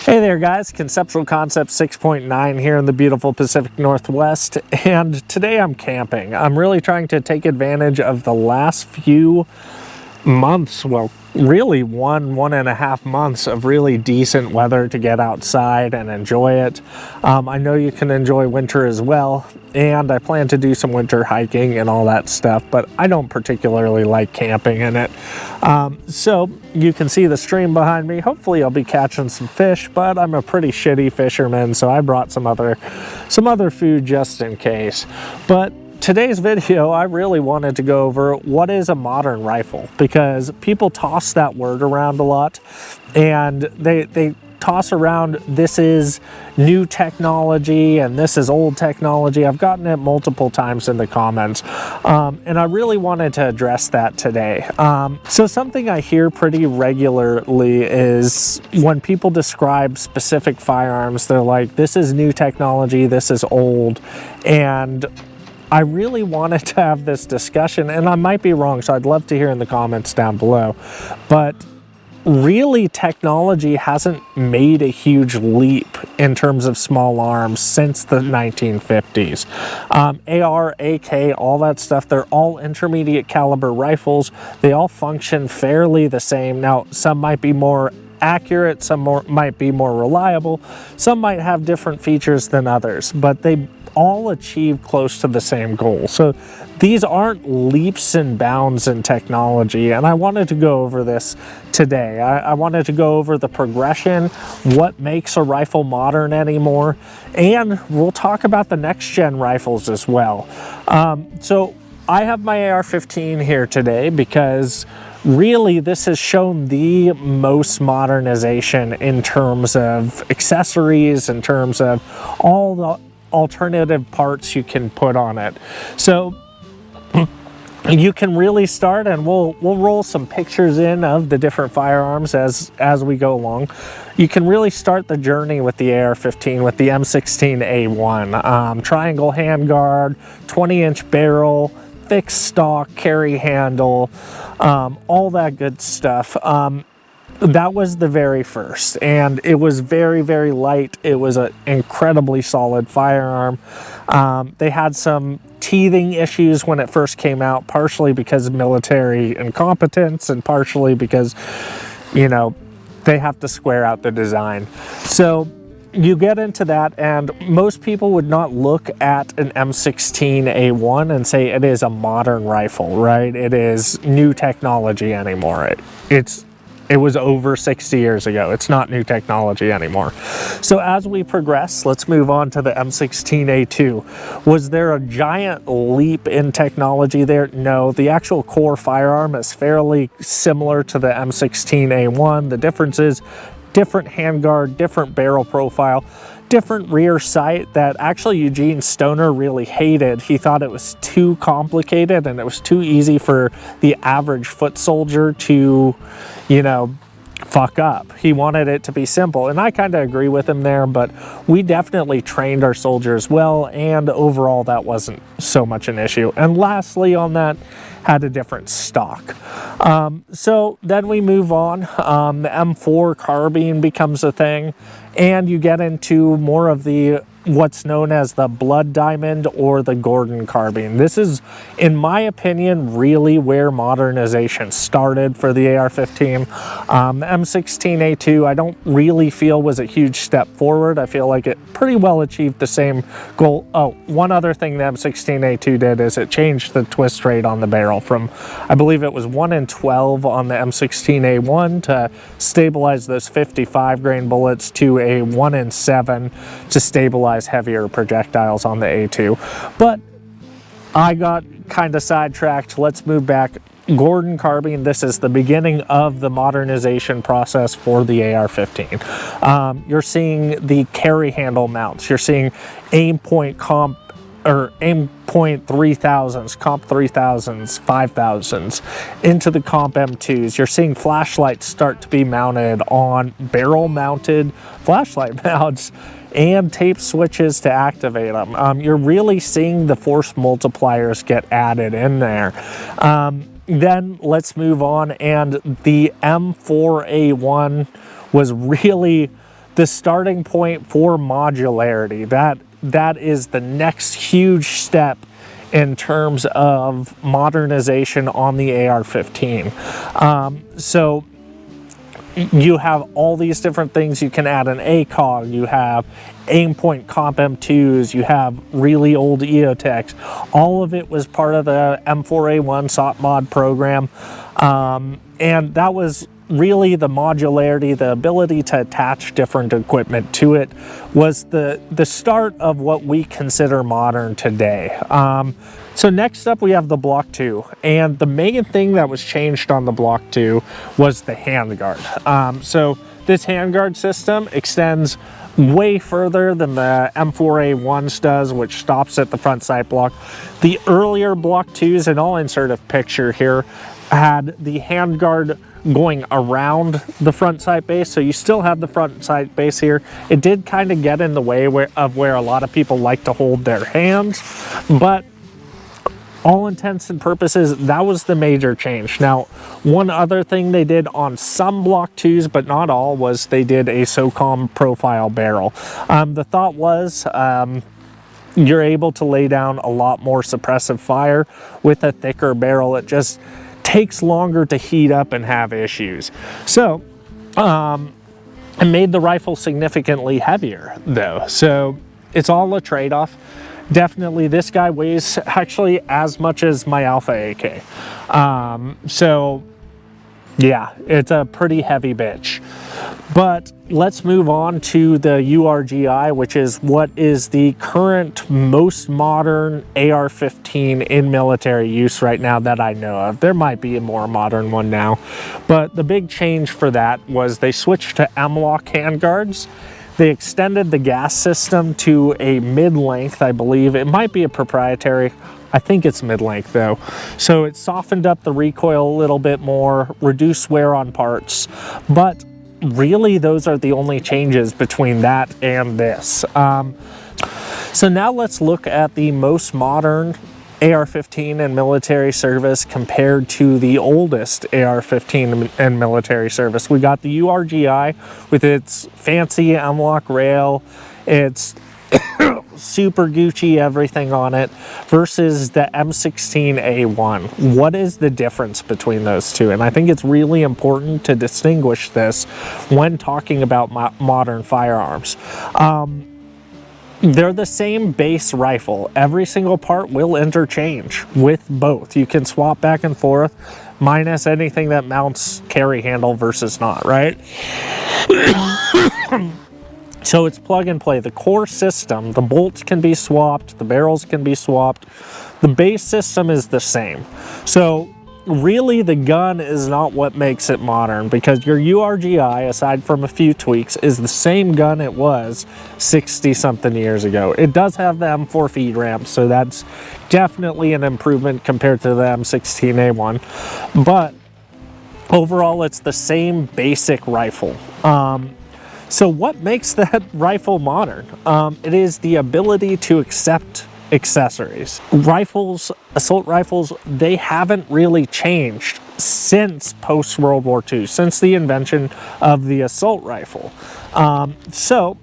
Hey there guys, Conceptual Concept 6.9 here in the beautiful Pacific Northwest, and today I'm camping. I'm really trying to take advantage of the last few months, well really one and a half months of really decent weather to get outside and enjoy it. I know you can enjoy winter as well, and I plan to do some winter hiking and all that stuff, but I don't particularly like camping in it. So you can see the stream behind me. Hopefully I'll be catching some fish, but I'm a pretty shitty fisherman, so I brought some other food just in case. But today's video, I really wanted to go over what is a modern rifle, because people toss that word around a lot, and they toss around this is new technology and this is old technology. I've gotten it multiple times in the comments, and I really wanted to address that today. So something I hear pretty regularly is when people describe specific firearms, they're like, this is new technology, this is old. And I really wanted to have this discussion, and I might be wrong, so I'd love to hear in the comments down below. But really, technology hasn't made a huge leap in terms of small arms since the 1950s. AR, AK, all that stuff, they're all intermediate caliber rifles. They all function fairly the same. Now, some might be more accurate, some might be more reliable, some might have different features than others, but they all achieve close to the same goal. So these aren't leaps and bounds in technology, and I wanted to go over this today. I wanted to go over the progression, what makes a rifle modern anymore, and we'll talk about the next gen rifles as well. So I have my AR-15 here today because really this has shown the most modernization in terms of accessories, in terms of all the alternative parts you can put on it. So you can really start, and we'll roll some pictures in of the different firearms as we go along. You can really start the journey with the AR-15 with the M16A1. Triangle handguard, 20-inch barrel, fixed stock, carry handle, all that good stuff. That was the very first, and it was very, very light. It was an incredibly solid firearm. They had some teething issues when it first came out, partially because of military incompetence and partially because, you know, they have to square out the design. So you get into that, and most people would not look at an M16A1 and say it is a modern rifle, right? It is new technology anymore. It was over 60 years ago. It's not new technology anymore. So as we progress, let's move on to the M16A2. Was there a giant leap in technology there? No, the actual core firearm is fairly similar to the M16A1. The difference is different handguard, different barrel profile, different rear sight that actually Eugene Stoner really hated. He thought it was too complicated and it was too easy for the average foot soldier to, you know, fuck up. He wanted it to be simple, and I kind of agree with him there, but we definitely trained our soldiers well, and overall that wasn't so much an issue. And lastly on that, had a different stock. So then we move on. The M4 carbine becomes a thing, and you get into more of the what's known as the Blood Diamond or the Gordon carbine. This is, in my opinion, really where modernization started for the AR-15. The M16A2, I don't really feel was a huge step forward. I feel like it pretty well achieved the same goal. Oh, one other thing the M16A2 did is it changed the twist rate on the barrel from, I believe it was 1 in 12 on the M16A1 to stabilize those 55 grain bullets to a 1 in 7 to stabilize heavier projectiles on the A2. But I got kind of sidetracked. Let's move back. Gordon carbine, this is the beginning of the modernization process for the AR-15. You're seeing the carry handle mounts. You're seeing aim point comp or aim point 3000s, comp 3000s, 5000s into the comp M2s. You're seeing flashlights start to be mounted on barrel mounted flashlight mounts and tape switches to activate them. You're really seeing the force multipliers get added in there. Then let's move on, and the M4A1 was really the starting point for modularity. That is the next huge step in terms of modernization on the AR-15. So you have all these different things. You can add an ACOG, you have Aimpoint Comp M2s, you have really old EOTechs. All of it was part of the M4A1 SOT mod program. And that was really the modularity, the ability to attach different equipment to it, was the start of what we consider modern today. So next up we have the Block 2, and the main thing that was changed on the Block 2 was the handguard. So this handguard system extends way further than the M4A1s does, which stops at the front sight block. The earlier Block 2s, and I'll insert a picture here, had the handguard going around the front sight base, so you still have the front sight base here. It did kind of get in the way of where a lot of people like to hold their hands, but all intents and purposes, that was the major change. Now, one other thing they did on some Block 2s, but not all, was they did a SOCOM profile barrel. The thought was you're able to lay down a lot more suppressive fire with a thicker barrel. It just takes longer to heat up and have issues. So, it made the rifle significantly heavier though. So it's all a trade-off. Definitely this guy weighs actually as much as my Alpha AK. So yeah, it's a pretty heavy bitch. But let's move on to the URGI, which is what is the current most modern AR-15 in military use right now that I know of. There might be a more modern one now, but the big change for that was they switched to M-LOK handguards. They extended the gas system to a mid-length, I believe. It might be a proprietary. I think it's mid-length though. So it softened up the recoil a little bit more, reduced wear on parts, but really those are the only changes between that and this. So now let's look at the most modern AR-15 in military service compared to the oldest AR-15 in military service. We got the URGI with its fancy M-LOK rail, its super Gucci everything on it, versus the M16A1. What is the difference between those two? And I think it's really important to distinguish this when talking about modern firearms. They're the same base rifle. Every single part will interchange with both. You can swap back and forth, minus anything that mounts carry handle versus not, right? So it's plug and play. The core system, the bolts can be swapped, the barrels can be swapped. The base system is the same. So really the gun is not what makes it modern, because your URGI, aside from a few tweaks, is the same gun it was 60 something years ago. It does have the M4 feed ramp, so that's definitely an improvement compared to the M16A1, but overall it's the same basic rifle. So what makes that rifle modern? It is the ability to accept accessories. Rifles, assault rifles, they haven't really changed since post-World War II, since the invention of the assault rifle. So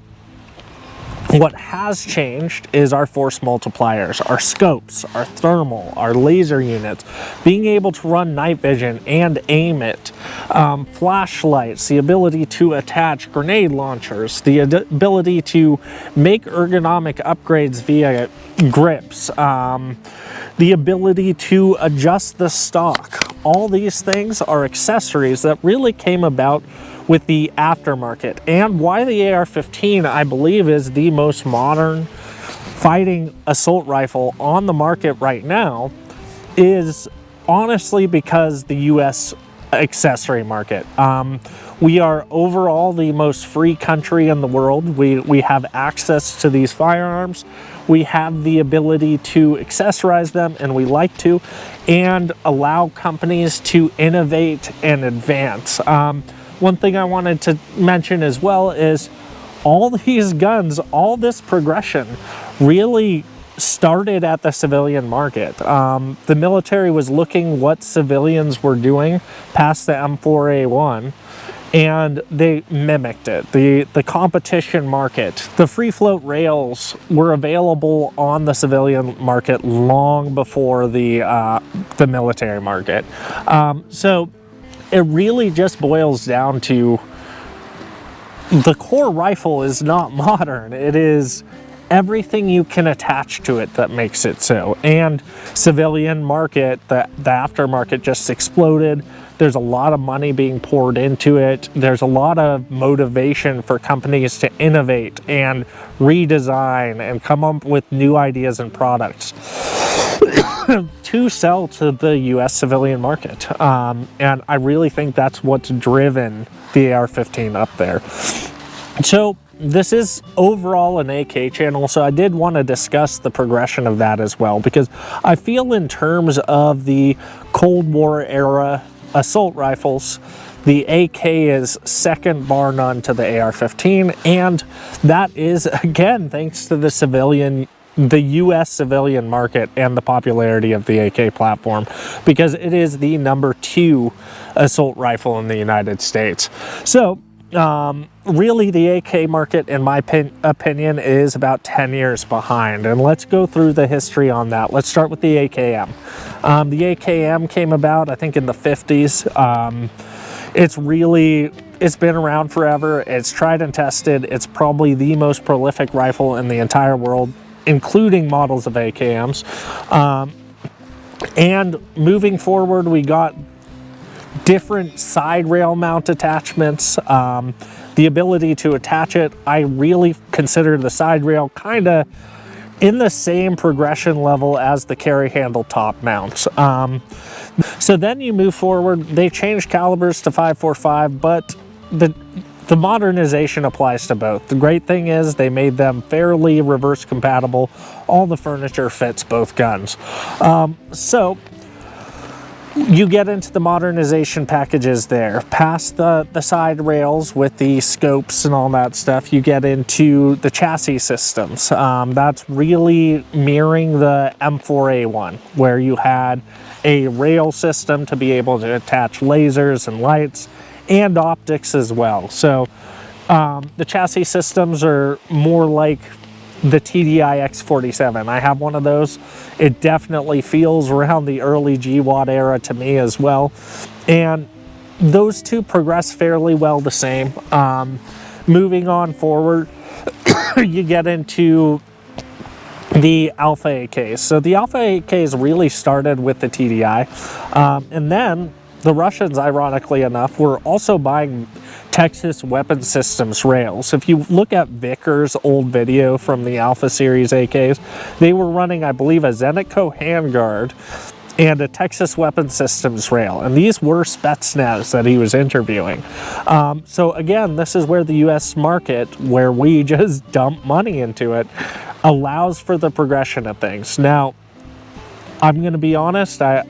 what has changed is our force multipliers, our scopes, our thermal, our laser units, being able to run night vision and aim it, flashlights, the ability to attach grenade launchers, the ability to make ergonomic upgrades via grips, the ability to adjust the stock. All these things are accessories that really came about with the aftermarket, and why the AR-15, I believe, is the most modern fighting assault rifle on the market right now is honestly because the US accessory market. We are overall the most free country in the world. We have access to these firearms. We have the ability to accessorize them, and we like to, and allow companies to innovate and advance. One thing I wanted to mention as well is all these guns, all this progression really started at the civilian market. The military was looking what civilians were doing past the M4A1 and they mimicked it. The competition market, the free float rails were available on the civilian market long before the military market. So it really just boils down to the core rifle is not modern. It is everything you can attach to it that makes it so. And civilian market, the aftermarket just exploded. There's a lot of money being poured into it. There's a lot of motivation for companies to innovate and redesign and come up with new ideas and products to sell to the US civilian market. And I really think that's what's driven the AR-15 up there. So this is overall an AK channel, so I did want to discuss the progression of that as well, because I feel in terms of the Cold War era assault rifles, the AK is second bar none to the AR-15, and that is, again, thanks to the US civilian market and the popularity of the AK platform, because it is the #2 assault rifle in the United States. So really the AK market, in my opinion, is about 10 years behind, and let's go through the history on that. Let's start with the AKM. The AKM came about, I think, in the 50s. It's been around forever. It's tried and tested. It's probably the most prolific rifle in the entire world, including models of AKMs. And moving forward, we got different side rail mount attachments, the ability to attach it. I really consider the side rail kind of in the same progression level as the carry handle top mounts. So then you move forward, they changed calibers to 5.45, but the modernization applies to both. The great thing is they made them fairly reverse compatible. All the furniture fits both guns. So you get into the modernization packages there. Past the side rails with the scopes and all that stuff, you get into the chassis systems. That's really mirroring the M4A1, where you had a rail system to be able to attach lasers and lights and optics as well. So the chassis systems are more like the TDI X47. I have one of those. It definitely feels around the early GWAT era to me as well. And those two progress fairly well the same. Moving on forward, you get into the Alpha AKs. So the Alpha AKs really started with the TDI. And then the Russians, ironically enough, were also buying Texas Weapon Systems rails. If you look at Vickers' old video from the Alpha Series AKs, they were running, I believe, a Zenitco handguard and a Texas Weapon Systems rail. And these were Spetsnaz that he was interviewing. So again, this is where the US market, where we just dump money into it, allows for the progression of things. Now, I'm going to be honest, I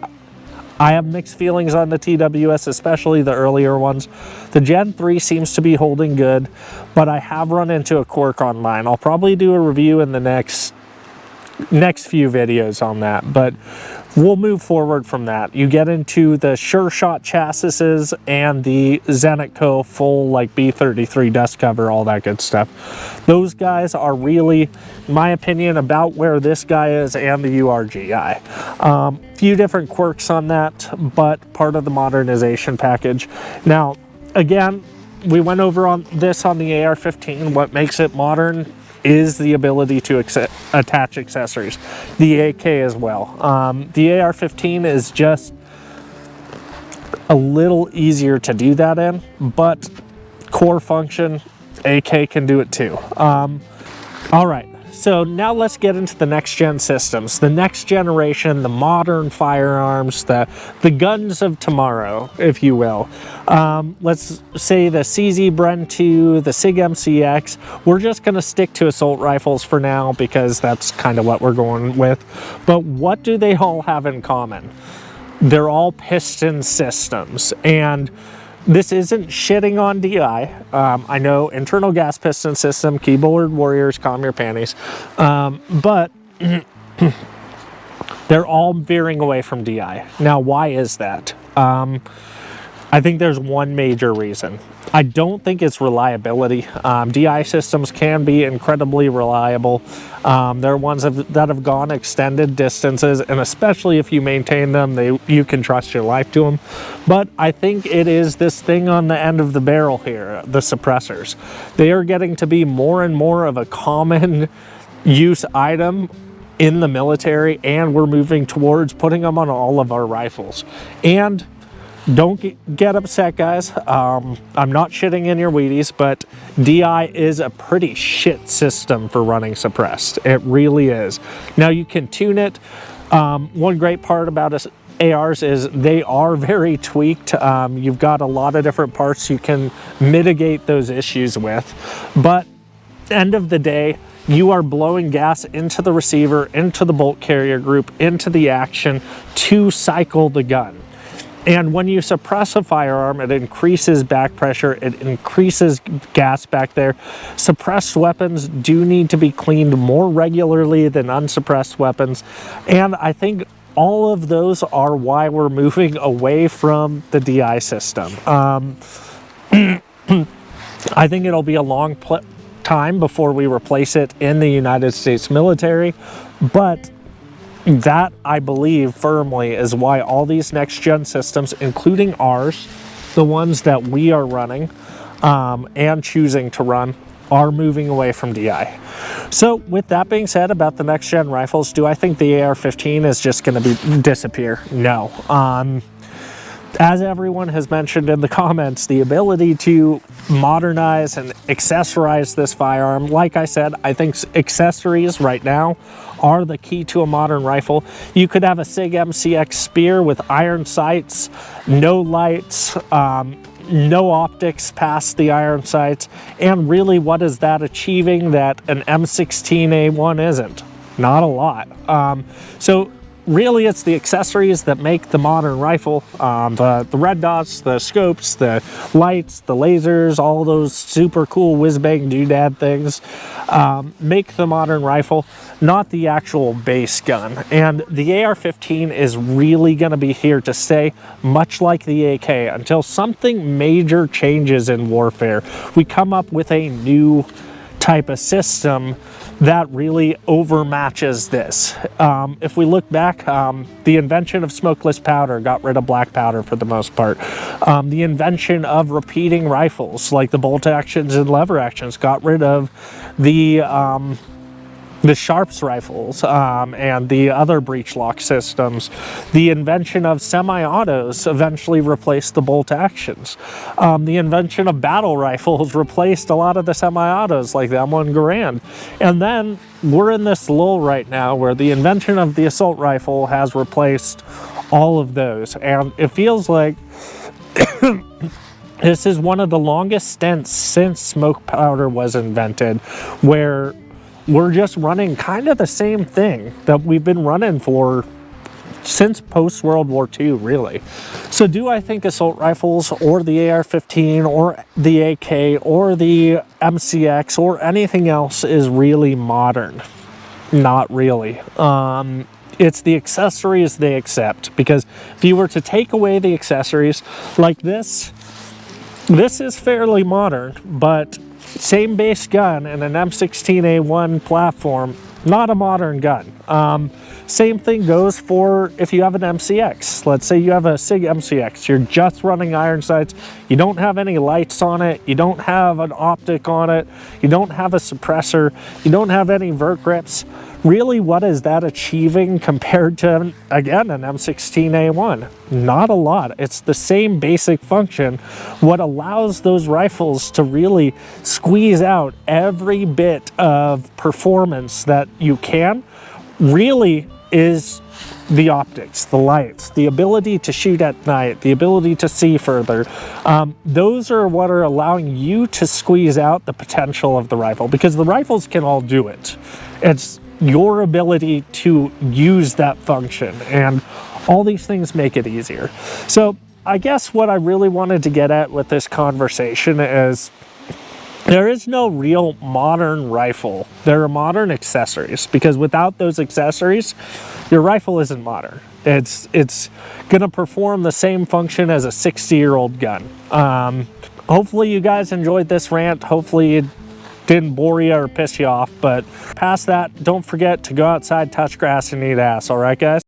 have mixed feelings on the TWS, especially the earlier ones. The Gen 3 seems to be holding good, but I have run into a quirk on mine. I'll probably do a review in the next few videos on that, but we'll move forward from that. You get into the Sure Shot chassis and the Zenitco full like B33 dust cover, all that good stuff. Those guys are really, in my opinion, about where this guy is and the URGI. Few different quirks on that, but part of the modernization package. Now, again, we went over on this on the AR-15. What makes it modern is the ability to attach accessories. The AK as well. The AR-15 is just a little easier to do that in, but core function, AK can do it too. All right, so now let's get into the next gen systems, the next generation, the modern firearms, the guns of tomorrow, if you will. Let's say the CZ Bren 2, the SIG MCX. We're just going to stick to assault rifles for now because that's kind of what we're going with. But what do they all have in common? They're all piston systems, and this isn't shitting on DI. I know internal gas piston system, keyboard warriors, calm your panties. But they're all veering away from DI. Now, why is that? I think there's one major reason. I don't think it's reliability. DI systems can be incredibly reliable. There are ones that have gone extended distances, and especially if you maintain them, you can trust your life to them. But I think it is this thing on the end of the barrel here, the suppressors. They are getting to be more and more of a common use item in the military, and we're moving towards putting them on all of our rifles. And don't get upset, guys. I'm not shitting in your Wheaties, but DI is a pretty shit system for running suppressed. It really is. Now, you can tune it. One great part about ARs is they are very tweaked. You've got a lot of different parts you can mitigate those issues with. But end of the day, you are blowing gas into the receiver, into the bolt carrier group, into the action to cycle the gun. And when you suppress a firearm, it increases back pressure, it increases gas back there. Suppressed weapons do need to be cleaned more regularly than unsuppressed weapons. And I think all of those are why we're moving away from the DI system. I think it'll be a long time before we replace it in the United States military, but that, I believe firmly, is why all these next-gen systems, including ours, the ones that we are running and choosing to run, are moving away from DI. So with that being said about the next-gen rifles, do I think the AR-15 is just going to disappear? No. As everyone has mentioned in the comments, the ability to modernize and accessorize this firearm, like I said, I think accessories right now are the key to a modern rifle. You could have a SIG MCX Spear with iron sights, no lights, no optics past the iron sights, and really what is that achieving that an M16A1 isn't? Not a lot. So really, it's the accessories that make the modern rifle. The red dots, the scopes, the lights, the lasers, all those super cool whiz-bang doodad things make the modern rifle, not the actual base gun. And the AR-15 is really going to be here to stay, much like the AK, until something major changes in warfare. We come up with a new type of system that really overmatches this. If we look back, the invention of smokeless powder got rid of black powder for the most part. The invention of repeating rifles, like the bolt actions and lever actions, got rid of the Sharps rifles and the other breech lock systems. The invention of semi-autos eventually replaced the bolt actions. The invention of battle rifles replaced a lot of the semi-autos like the M1 Garand. And then we're in this lull right now where the invention of the assault rifle has replaced all of those. And it feels like this is one of the longest stints since smoke powder was invented, where we're just running kind of the same thing that we've been running for since post-World War II, really. So do I think assault rifles or the AR-15 or the AK or the MCX or anything else is really modern? Not really. It's the accessories they accept, because if you were to take away the accessories like this is fairly modern, but same base gun and an M16A1 platform, not a modern gun. Same thing goes for if you have an MCX. Let's say you have a SIG MCX, you're just running iron sights, you don't have any lights on it, you don't have an optic on it, you don't have a suppressor, you don't have any vert grips. Really, what is that achieving compared to, again, an M16A1? Not a lot. It's the same basic function. What allows those rifles to really squeeze out every bit of performance that you can really is the optics, the lights, the ability to shoot at night, the ability to see further. Those are what are allowing you to squeeze out the potential of the rifle, because the rifles can all do it. It's your ability to use that function, and all these things make it easier. So I guess what I really wanted to get at with this conversation is there is no real modern rifle. There are modern accessories, because without those accessories, your rifle isn't modern. It's gonna perform the same function as a 60-year-old gun. Hopefully you guys enjoyed this rant. Hopefully it didn't bore you or piss you off, but past that, don't forget to go outside, touch grass, and eat ass. All right, guys?